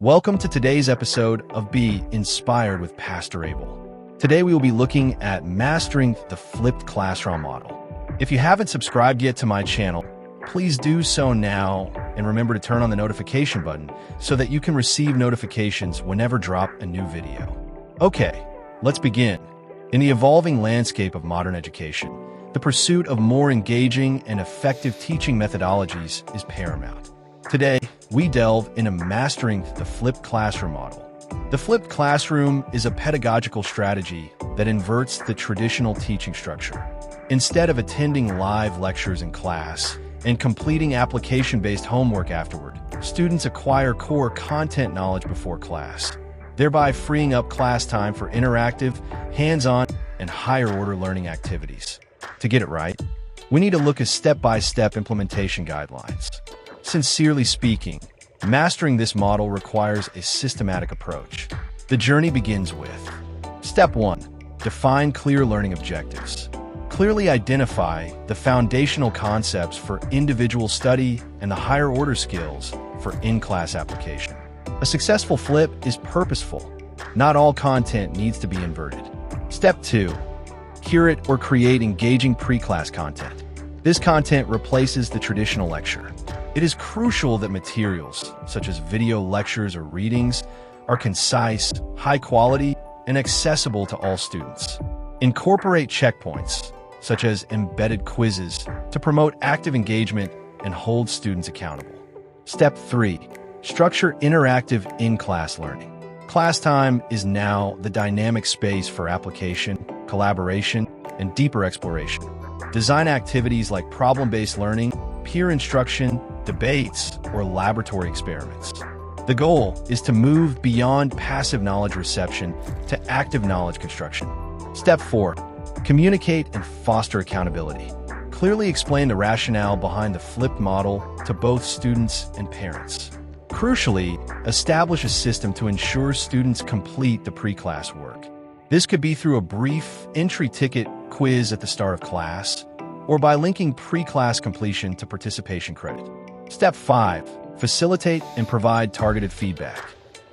Welcome to today's episode of Be Inspired with Pastor Abel. Today we will be looking at mastering the flipped classroom model. If you haven't subscribed yet to my channel, please do so now and remember to turn on the notification button so that you can receive notifications whenever drop a new video. Okay, let's begin. In the evolving landscape of modern education, the pursuit of more engaging and effective teaching methodologies is paramount. Today, we delve into mastering the flipped classroom model. The flipped classroom is a pedagogical strategy that inverts the traditional teaching structure. Instead of attending live lectures in class and completing application-based homework afterward, students acquire core content knowledge before class, thereby freeing up class time for interactive, hands-on, and higher-order learning activities. To get it right, we need to look at step-by-step implementation guidelines. Sincerely speaking, mastering this model requires a systematic approach. The journey begins with Step 1. Define clear learning objectives. Clearly identify the foundational concepts for individual study and the higher-order skills for in-class application. A successful flip is purposeful. Not all content needs to be inverted. Step 2. Curate or create engaging pre-class content. This content replaces the traditional lecture. It is crucial that materials, such as video lectures or readings, are concise, high quality, and accessible to all students. Incorporate checkpoints, such as embedded quizzes, to promote active engagement and hold students accountable. Step 3. Structure interactive in-class learning. Class time is now the dynamic space for application, collaboration, and deeper exploration. Design activities like problem-based learning, peer instruction, debates, or laboratory experiments. The goal is to move beyond passive knowledge reception to active knowledge construction. Step 4. Communicate and foster accountability. Clearly explain the rationale behind the flipped model to both students and parents. Crucially, establish a system to ensure students complete the pre-class work. This could be through a brief entry ticket quiz at the start of class, or by linking pre-class completion to participation credit. Step 5. Facilitate and provide targeted feedback.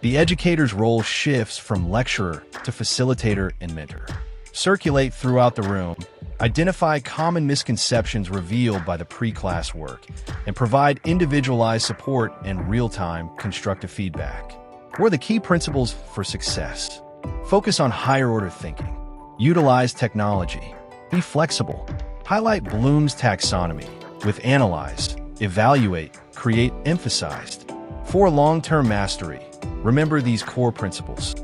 The educator's role shifts from lecturer to facilitator and mentor. Circulate throughout the room, identify common misconceptions revealed by the pre-class work, and provide individualized support and real-time constructive feedback. What are the key principles for success? Focus on higher-order thinking. Utilize technology. Be flexible. Highlight Bloom's taxonomy with analyze, evaluate, create emphasized. For long-term mastery, remember these core principles.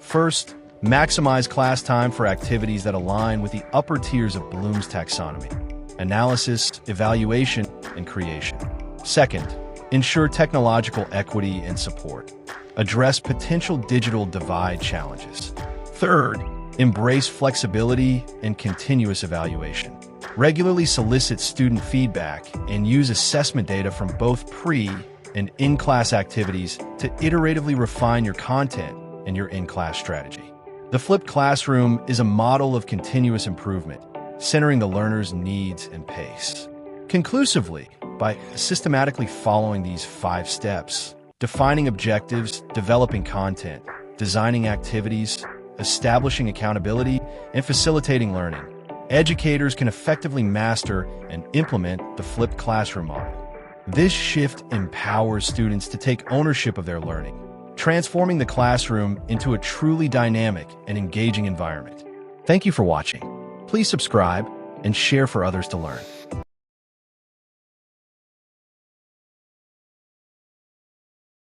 First, maximize class time for activities that align with the upper tiers of Bloom's taxonomy: analysis, evaluation, and creation. Second, ensure technological equity and support. Address potential digital divide challenges. Third, embrace flexibility and continuous evaluation. Regularly solicit student feedback and use assessment data from both pre- and in-class activities to iteratively refine your content and your in-class strategy. The flipped classroom is a model of continuous improvement, centering the learner's needs and pace. Conclusively, by systematically following these 5 steps, defining objectives, developing content, designing activities, establishing accountability, and facilitating learning, educators can effectively master and implement the flipped classroom model. This shift empowers students to take ownership of their learning, transforming the classroom into a truly dynamic and engaging environment. Thank you for watching. Please subscribe and share for others to learn.